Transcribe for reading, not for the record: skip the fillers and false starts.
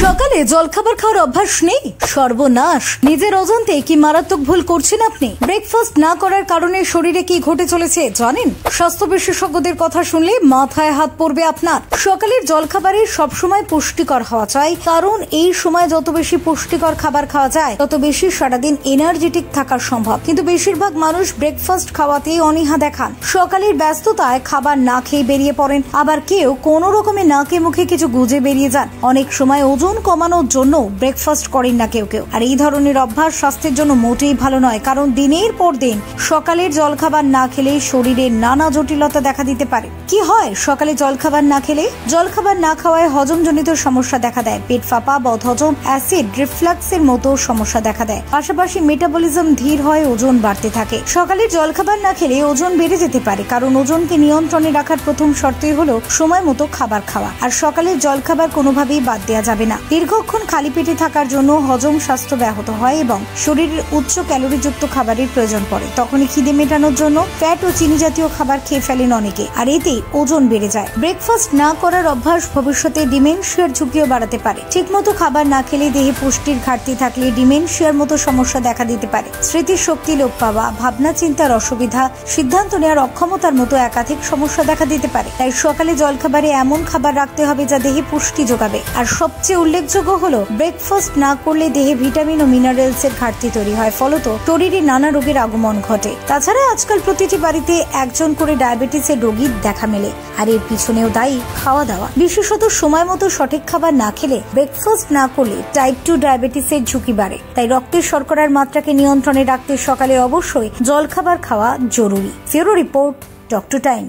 সকালে জলখাবার খাওয়ার অভ্যাস নেই? সর্বনাশ! নিজের অজান্তে কি মারাত্মক ভুল করছেন আপনি? ব্রেকফাস্ট না করার কারণে শরীরে কি ঘটে চলেছে জানেন? স্বাস্থ্য বিশেষজ্ঞদের কথা শুনলে মাথায় হাত পড়বে আপনার। সকালের জলখাবারে সবসময় পুষ্টিকর হওয়া চাই, কারণ এই সময় যত বেশি পুষ্টিকর খাবার খাওয়া যায় তত বেশি সারাদিন এনার্জেটিক থাকা সম্ভব। কিন্তু বেশিরভাগ মানুষ ব্রেকফাস্ট খাওয়াতেই অনীহা দেখান। সকালের ব্যস্ততায় খাবার না খেয়ে বেরিয়ে পড়েন, আবার কেউ কোনো রকমে নাকে মুখে কিছু গুজে বেরিয়ে যান। অনেক সময় ওজন কমানোর জন্য ব্রেকফাস্ট করেন না কেউ। আর এই ধরনের অভ্যাস স্বাস্থ্যের জন্য মোটেই ভালো নয়, কারণ দিনের পর দিন সকালের জলখাবার না খেলে শরীরে নানা জটিলতা দেখা দিতে পারে। কি হয় সকালে জলখাবার না খেলে? জলখাবার না খাওয়ায় হজমজনিত সমস্যা দেখা দেয়। পেট ফাঁপা, বদহজম, অ্যাসিড রিফ্লাক্সের মতো সমস্যা দেখা দেয়। পাশাপাশি মেটাবলিজম ধীর হয়, ওজন বাড়তে থাকে। সকালের জলখাবার না খেলে ওজন বেড়ে যেতে পারে, কারণ ওজনকে নিয়ন্ত্রণে রাখার প্রথম শর্তই হলো সময় মতো খাবার খাওয়া। আর সকালের জলখাবার কোনোভাবেই বাদ দেওয়া যাবে না। দীর্ঘক্ষণ খালি পেটে থাকার জন্য হজম স্বাস্থ্য ব্যাহত হয় এবং শরীরের উচ্চ ক্যালোরিযুক্ত খাবারের প্রয়োজন পড়ে। তখনই খিদে মেটানোর জন্য ফ্যাট ও চিনি জাতীয় খাবার খেয়ে ফেলেন অনেকে, আর এতেই ওজন বেড়ে যায়। ব্রেকফাস্ট না করার অভ্যাস ভবিষ্যতে ডিমেনশিয়ার ঝুঁকিও বাড়াতে পারে। ঠিকমতো খাবার না খেলে দেহে পুষ্টির ঘাটতি থাকলে ডিমেনশিয়ার মতো সমস্যা দেখা দিতে পারে। স্মৃতিশক্তি লোপ পাওয়া, ভাবনা চিন্তার অসুবিধা, সিদ্ধান্ত নেওয়ার অক্ষমতার মতো একাধিক সমস্যা দেখা দিতে পারে। তাই সকালে জলখাবারে এমন খাবার রাখতে হবে যা দেহে পুষ্টি যোগাবে। আর সবচেয়ে উল্লেখযোগ্য হলো ব্রেকফাস্ট না করলে দেহে ভিটামিন ও মিনারেলস এর ঘাটতি তৈরি হয়, ফলত শরীরে নানা রোগের আগমন ঘটে। তাছাড়া আজকাল প্রতিটি বাড়িতে একজন করে ডায়াবেটিসের রোগীর দেখা মেলে, আর এর পিছনেও দায়ী খাওয়া দাওয়া। বিশেষত সময় মতো সঠিক খাবার না খেলে, ব্রেকফাস্ট না করলে টাইপ 2 ডায়াবেটিসের ঝুঁকি বাড়ে। তাই রক্তের শর্করার মাত্রাকে নিয়ন্ত্রণে রাখতে সকালে অবশ্যই জলখাবার খাওয়া জরুরি। ফিউরো রিপোর্ট, ডক্টর টাইম।